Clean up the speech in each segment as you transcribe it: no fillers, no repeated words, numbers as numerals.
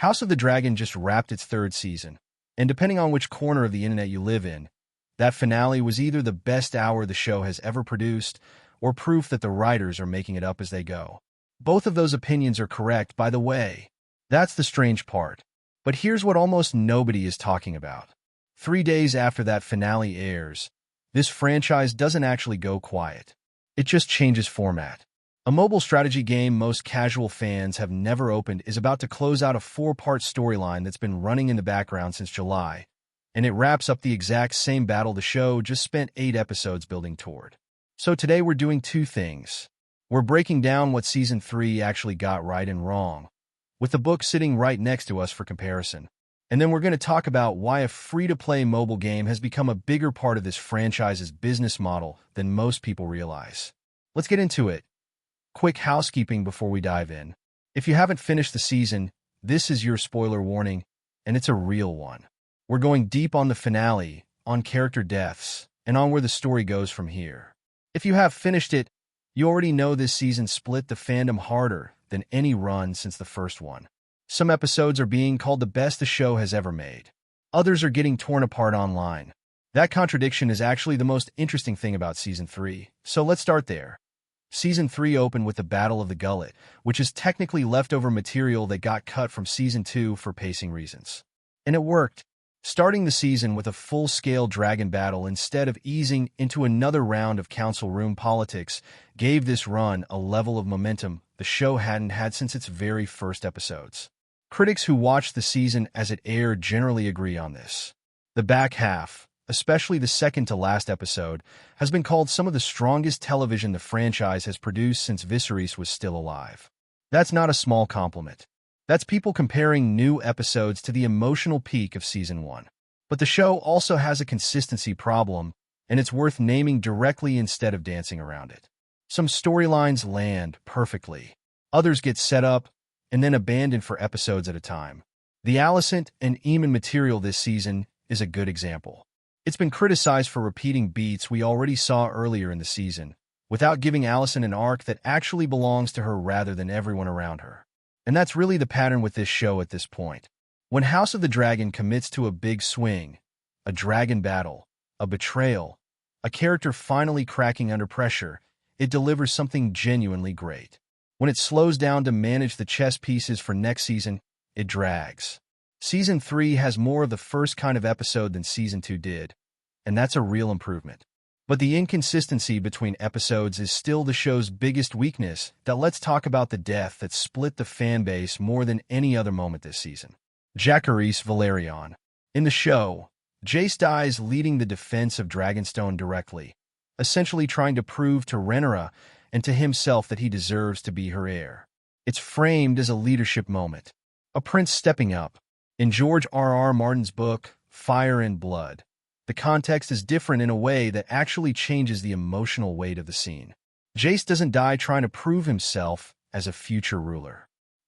House of the Dragon just wrapped its third season, and depending on which corner of the internet you live in, that finale was either the best hour the show has ever produced or proof that the writers are making it up as they go. Both of those opinions are correct, by the way. That's the strange part. But here's what almost nobody is talking about. 3 days after that finale airs, this franchise doesn't actually go quiet. It just changes format. A mobile strategy game most casual fans have never opened is about to close out a 4-part storyline that's been running in the background since July, and it wraps up the exact same battle the show just spent 8 episodes building toward. So today we're doing 2 things. We're breaking down what Season 3 actually got right and wrong, with the book sitting right next to us for comparison. And then we're going to talk about why a free-to-play mobile game has become a bigger part of this franchise's business model than most people realize. Let's get into it. Quick housekeeping before we dive in. If you haven't finished the season, this is your spoiler warning, and it's a real one. We're going deep on the finale, on character deaths, and on where the story goes from here. If you have finished it, you already know this season split the fandom harder than any run since the first one. Some episodes are being called the best the show has ever made. Others are getting torn apart online. That contradiction is actually the most interesting thing about Season 3, so let's start there. Season 3 opened with the Battle of the Gullet, which is technically leftover material that got cut from Season 2 for pacing reasons. And it worked. Starting the season with a full-scale dragon battle instead of easing into another round of council room politics gave this run a level of momentum the show hadn't had since its very first episodes. Critics who watched the season as it aired generally agree on this. The back half, especially the second-to-last episode, has been called some of the strongest television the franchise has produced since Viserys was still alive. That's not a small compliment. That's people comparing new episodes to the emotional peak of Season 1. But the show also has a consistency problem, and it's worth naming directly instead of dancing around it. Some storylines land perfectly. Others get set up and then abandoned for episodes at a time. The Alicent and Aemon material this season is a good example. It's been criticized for repeating beats we already saw earlier in the season, without giving Alicent an arc that actually belongs to her rather than everyone around her. And that's really the pattern with this show at this point. When House of the Dragon commits to a big swing, a dragon battle, a betrayal, a character finally cracking under pressure, it delivers something genuinely great. When it slows down to manage the chess pieces for next season, it drags. Season 3 has more of the first kind of episode than Season 2 did, and that's a real improvement. But the inconsistency between episodes is still the show's biggest weakness. Let's talk about the death that split the fanbase more than any other moment this season. Jacaerys Velaryon. In the show, Jace dies leading the defense of Dragonstone directly, essentially trying to prove to Rhaenyra and to himself that he deserves to be her heir. It's framed as a leadership moment, a prince stepping up. In George R.R. Martin's book, Fire and Blood, the context is different in a way that actually changes the emotional weight of the scene. Jace doesn't die trying to prove himself as a future ruler.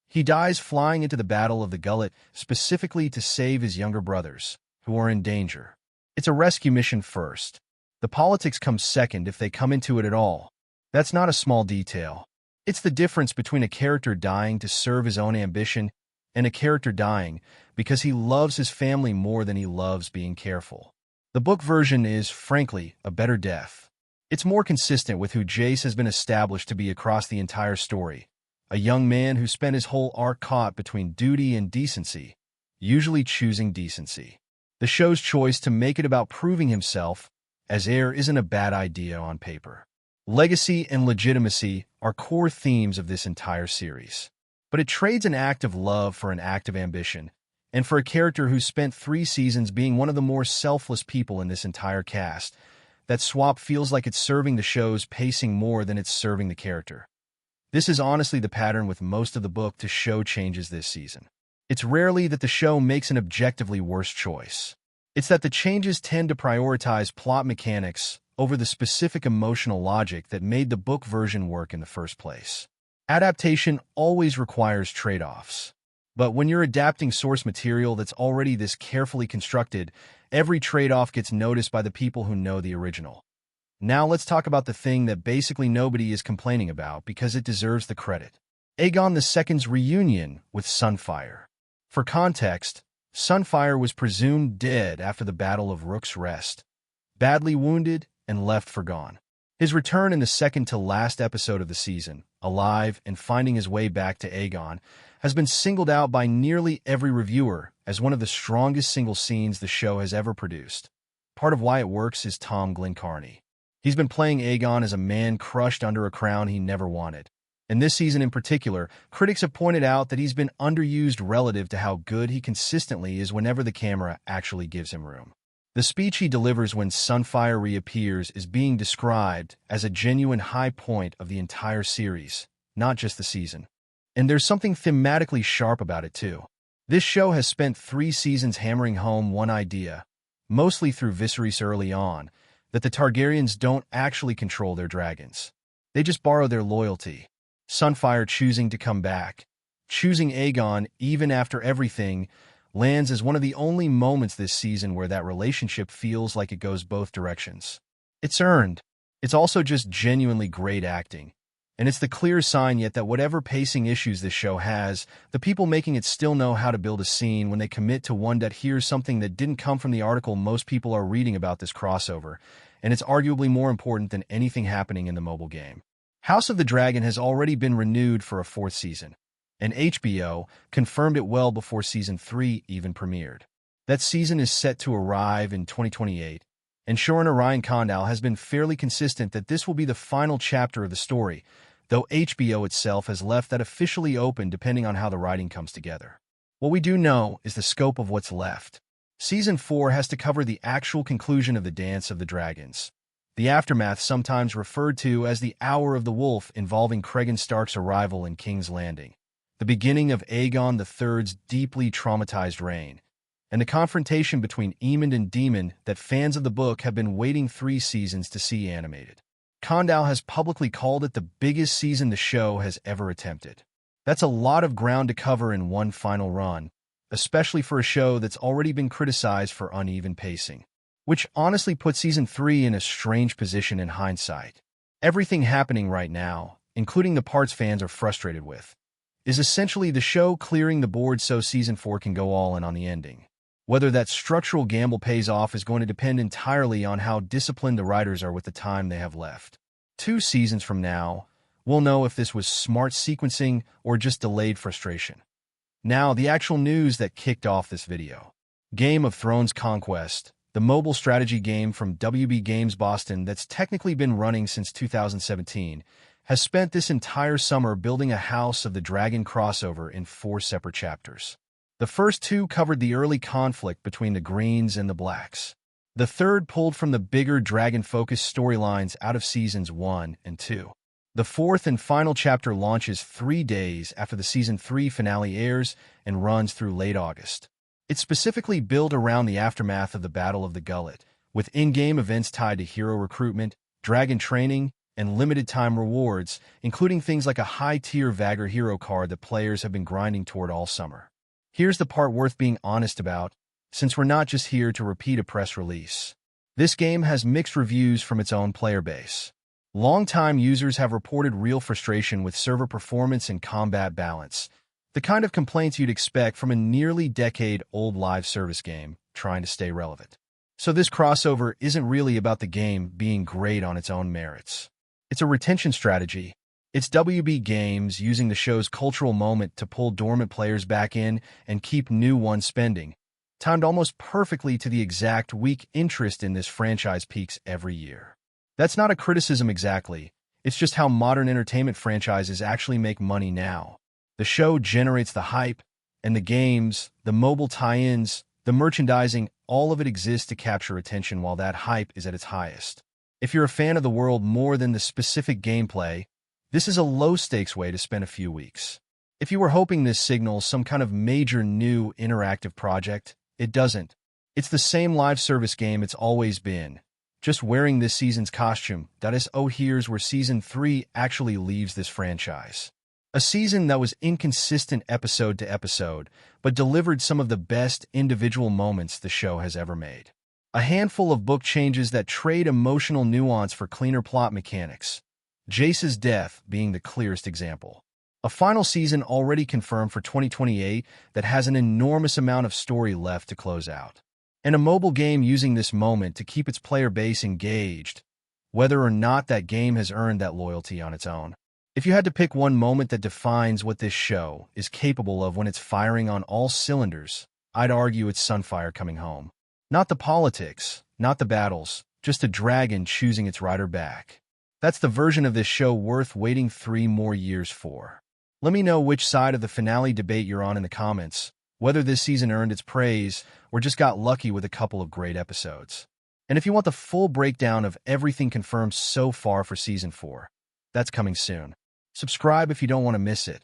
He dies flying into the Battle of the Gullet specifically to save his younger brothers, who are in danger. It's a rescue mission first. The politics come second if they come into it at all. That's not a small detail. It's the difference between a character dying to serve his own ambition and a character dying because he loves his family more than he loves being careful. The book version is, frankly, a better death. It's more consistent with who Jace has been established to be across the entire story, a young man who spent his whole arc caught between duty and decency, usually choosing decency. The show's choice to make it about proving himself as heir isn't a bad idea on paper. Legacy and legitimacy are core themes of this entire series. But it trades an act of love for an act of ambition, and for a character who spent 3 seasons being one of the more selfless people in this entire cast, that swap feels like it's serving the show's pacing more than it's serving the character. This is honestly the pattern with most of the book-to-show changes this season. It's rarely that the show makes an objectively worse choice. It's that the changes tend to prioritize plot mechanics over the specific emotional logic that made the book version work in the first place. Adaptation always requires trade-offs. But when you're adapting source material that's already this carefully constructed, every trade-off gets noticed by the people who know the original. Now let's talk about the thing that basically nobody is complaining about because it deserves the credit. Aegon II's reunion with Sunfyre. For context, Sunfyre was presumed dead after the Battle of Rook's Rest, badly wounded and left for gone. His return in the second-to-last episode of the season, alive and finding his way back to Aegon, has been singled out by nearly every reviewer as one of the strongest single scenes the show has ever produced. Part of why it works is Tom Glencarney. He's been playing Aegon as a man crushed under a crown he never wanted. And this season in particular, critics have pointed out that he's been underused relative to how good he consistently is whenever the camera actually gives him room. The speech he delivers when Sunfyre reappears is being described as a genuine high point of the entire series, not just the season. And there's something thematically sharp about it too. This show has spent 3 seasons hammering home one idea, mostly through Viserys early on, that the Targaryens don't actually control their dragons. They just borrow their loyalty. Sunfyre choosing to come back, choosing Aegon even after everything, lands as one of the only moments this season where that relationship feels like it goes both directions. It's earned. It's also just genuinely great acting. And it's the clear sign yet that whatever pacing issues this show has, the people making it still know how to build a scene when they commit to one that hears something that didn't come from the article most people are reading about this crossover, and it's arguably more important than anything happening in the mobile game. House of the Dragon has already been renewed for a 4th season, and HBO confirmed it well before Season 3 even premiered. That season is set to arrive in 2028, and showrunner Ryan Condal has been fairly consistent that this will be the final chapter of the story, though HBO itself has left that officially open depending on how the writing comes together. What we do know is the scope of what's left. Season 4 has to cover the actual conclusion of the Dance of the Dragons, the aftermath sometimes referred to as the Hour of the Wolf involving Cregan Stark's arrival in King's Landing, the beginning of Aegon III's deeply traumatized reign, and the confrontation between Aemond and Daemon that fans of the book have been waiting 3 seasons to see animated. Condal has publicly called it the biggest season the show has ever attempted. That's a lot of ground to cover in one final run, especially for a show that's already been criticized for uneven pacing, which honestly puts Season 3 in a strange position in hindsight. Everything happening right now, including the parts fans are frustrated with, is essentially the show clearing the board so Season 4 can go all in on the ending. Whether that structural gamble pays off is going to depend entirely on how disciplined the writers are with the time they have left. 2 seasons from now, we'll know if this was smart sequencing or just delayed frustration. Now, the actual news that kicked off this video. Game of Thrones Conquest, the mobile strategy game from WB Games Boston that's technically been running since 2017, has spent this entire summer building a House of the Dragon crossover in 4 separate chapters. The first 2 covered the early conflict between the Greens and the Blacks. The third pulled from the bigger dragon-focused storylines out of Seasons 1 and 2. The 4th and final chapter launches 3 days after the Season 3 finale airs and runs through late August. It's specifically built around the aftermath of the Battle of the Gullet, with in-game events tied to hero recruitment, dragon training, and limited-time rewards, including things like a high-tier Vagger hero card that players have been grinding toward all summer. Here's the part worth being honest about, since we're not just here to repeat a press release. This game has mixed reviews from its own player base. Longtime users have reported real frustration with server performance and combat balance, the kind of complaints you'd expect from a nearly decade-old live service game trying to stay relevant. So this crossover isn't really about the game being great on its own merits. It's a retention strategy. It's WB Games using the show's cultural moment to pull dormant players back in and keep new ones spending, timed almost perfectly to the exact week interest in this franchise peaks every year. That's not a criticism exactly, it's just how modern entertainment franchises actually make money now. The show generates the hype, and the games, the mobile tie-ins, the merchandising, all of it exists to capture attention while that hype is at its highest. If you're a fan of the world more than the specific gameplay, this is a low-stakes way to spend a few weeks. If you were hoping this signals some kind of major new interactive project, it doesn't. It's the same live service game it's always been, just wearing this season's costume. Here's where Season 3 actually leaves this franchise. A season that was inconsistent episode to episode, but delivered some of the best individual moments the show has ever made. A handful of book changes that trade emotional nuance for cleaner plot mechanics, Jace's death being the clearest example. A final season already confirmed for 2028 that has an enormous amount of story left to close out. And a mobile game using this moment to keep its player base engaged, whether or not that game has earned that loyalty on its own. If you had to pick one moment that defines what this show is capable of when it's firing on all cylinders, I'd argue it's Sunfyre coming home. Not the politics, not the battles, just a dragon choosing its rider back. That's the version of this show worth waiting 3 more years for. Let me know which side of the finale debate you're on in the comments, whether this season earned its praise or just got lucky with a couple of great episodes. And if you want the full breakdown of everything confirmed so far for Season 4, that's coming soon. Subscribe if you don't want to miss it.